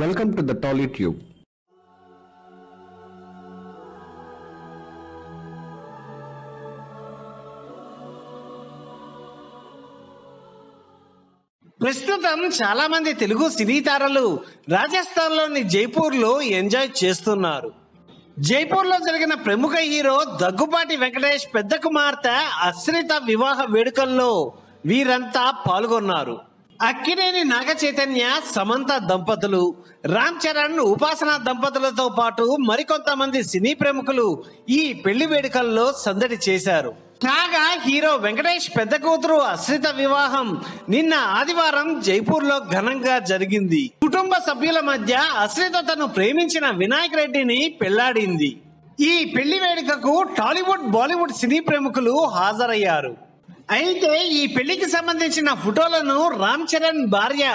Welcome to the TollyTube. ప్రస్తుతం చాలా మంది తెలుగు సినీ తారలు రాజస్థాన్లోని జైపూర్లో ఎంజాయ్ చేస్తున్నారు. జైపూర్లో జరిగిన ప్రముఖ హీరో దగ్గుబాటి వెంకటేష్ పెద్ద కుమార్తె అశ్రిత వివాహ వేడుకల్లో వీరంతా పాల్గొన్నారు. అక్కినేని నాగ చైతన్య, సమంత దంపతులు, రామ్ చరణ్, ఉపాసన దంపతులతో పాటు మరికొంతమంది సినీ ప్రముఖులు ఈ పెళ్లి వేడుకల్లో సందడి చేశారు. కాగా హీరో వెంకటేష్ పెద్ద కూతురు అశ్రిత వివాహం నిన్న ఆదివారం జైపూర్ లో ఘనంగా జరిగింది. కుటుంబ సభ్యుల మధ్య అశ్రిత తను ప్రేమించిన వినాయక్ రెడ్డిని పెళ్లాడింది. ఈ పెళ్లి వేడుకకు టాలీవుడ్, బాలీవుడ్ సినీ ప్రముఖులు హాజరయ్యారు. అయితే ఈ పెళ్లికి సంబంధించిన ఫోటోలను రామ్ చరణ్ భార్య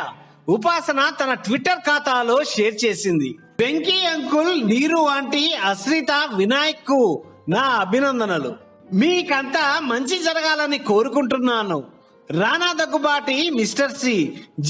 ఉపాసన తన ట్విట్టర్ ఖాతాలో షేర్ చేసింది. వెంకీ అంకుల్, నీరు ఆంటీ, అశ్రిత, వినాయక్ కు నా అభినందనలు. మీకంతా మంచి జరగాలని కోరుకుంటున్నాను. రానా దగ్గుబాటి, మిస్టర్ సి,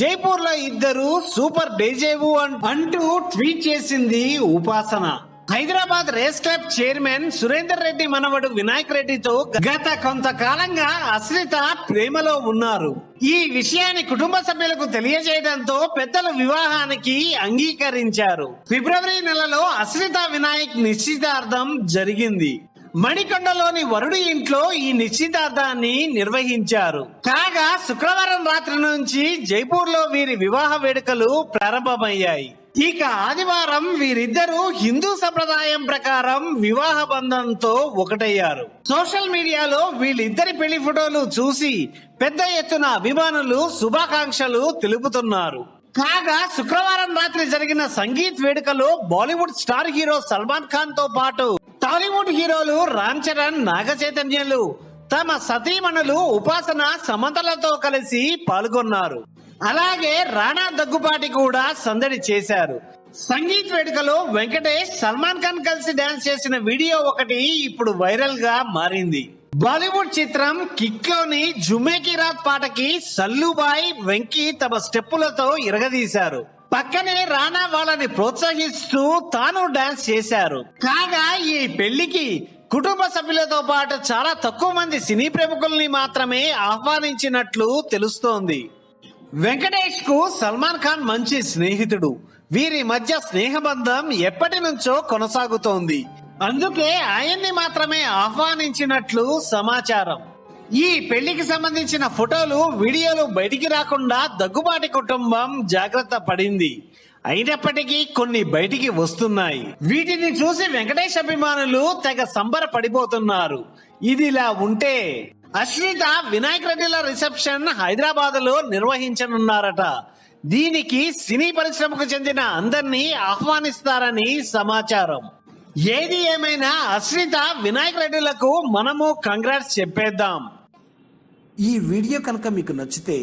జైపూర్ లో ఇద్దరు సూపర్ డేజేవు అంటూ ట్వీట్ చేసింది Upasana. Hyderabad race club chairman Surender Reddy మనవడు వినాయక్ రెడ్డితో గత కొంతకాలంగా అశ్రిత ప్రేమలో ఉన్నారు. ఈ విషయాన్ని కుటుంబ సభ్యులకు తెలియజేయడంతో పెద్దలు వివాహానికి అంగీకరించారు. ఫిబ్రవరి నెలలో అశ్రిత వినాయక్ నిశ్చితార్థం జరిగింది. మణికొండలోని వరుడి ఇంట్లో ఈ నిశ్చితార్థాన్ని నిర్వహించారు. కాగా శుక్రవారం రాత్రి నుంచి జైపూర్ లో వీరి వివాహ వేడుకలు ప్రారంభమయ్యాయి. ఇక ఆదివారం వీరిద్దరూ హిందూ సంప్రదాయం ప్రకారం వివాహ బంధంతో ఒకటయ్యారు. సోషల్ మీడియాలో వీళ్ళిద్దరి పెళ్లి ఫోటోలు చూసి పెద్ద ఎత్తున అభిమానులు శుభాకాంక్షలు తెలుపుతున్నారు. కాగా శుక్రవారం రాత్రి జరిగిన సంగీత్ వేడుకలో బాలీవుడ్ స్టార్ హీరో సల్మాన్ ఖాన్ తో పాటు టాలీవుడ్ హీరోలు రామ్ చరణ్, నాగ చైతన్యలు తమ సతీమణులు ఉపాసన, సమంతలతో కలిసి పాల్గొన్నారు. అలాగే రాణా దగ్గుబాటి కూడా సందడి చేశారు. సంగీత్ వేడుకలో వెంకటేష్, సల్మాన్ ఖాన్ కలిసి డాన్స్ చేసిన వీడియో ఒకటి ఇప్పుడు వైరల్ గా మారింది. బాలీవుడ్ చిత్రం కిక్ లోని జుమేకి రాత్ పాటకి సల్లుబాయ్, వెంకీ తమ స్టెప్పులతో ఇరగదీశారు. పక్కనే రానా వాళ్ళని ప్రోత్సహిస్తూ తాను డాన్స్ చేశారు. కాగా ఈ పెళ్లికి కుటుంబ సభ్యులతో పాటు చాలా తక్కువ మంది సినీ ప్రముఖుల్ని మాత్రమే ఆహ్వానించినట్లు తెలుస్తోంది. వెంకటేష్ కు సల్మాన్ ఖాన్ మంచి స్నేహితుడు. వీరి మధ్య స్నేహబంధం ఎప్పటి నుంచో కొనసాగుతోంది. అందుకే ఆయన్ని మాత్రమే ఆహ్వానించినట్లు సమాచారం. ఈ పెళ్లికి సంబంధించిన ఫోటోలు, వీడియోలు బయటికి రాకుండా దగ్గుబాటి కుటుంబం జాగ్రత్త పడింది. అయినప్పటికీ కొన్ని బయటికి వస్తున్నాయి. వీటిని చూసి వెంకటేష్ అభిమానులు తెగ సంబరపడిపోతున్నారు. ఇదిలా ఉంటే అశ్రిత, వినాయక్ రెడ్డిల రిసెప్షన్ హైదరాబాద్ లో నిర్వహించనున్నారట. దీనికి సినీ పరిశ్రమకు చెందిన అందరినీ ఆహ్వానిస్తారని సమాచారం. ఏది ఏమైనా అశ్రిత, వినాయక్ రెడ్డిలకు మనము కంగ్రాట్స్ చెప్పేద్దాం. ఈ వీడియో కనుక మీకు నచ్చితే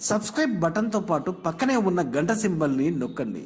సబ్స్క్రైబ్ బటన్తో పాటు పక్కనే ఉన్న గంట సింబల్ని నొక్కండి.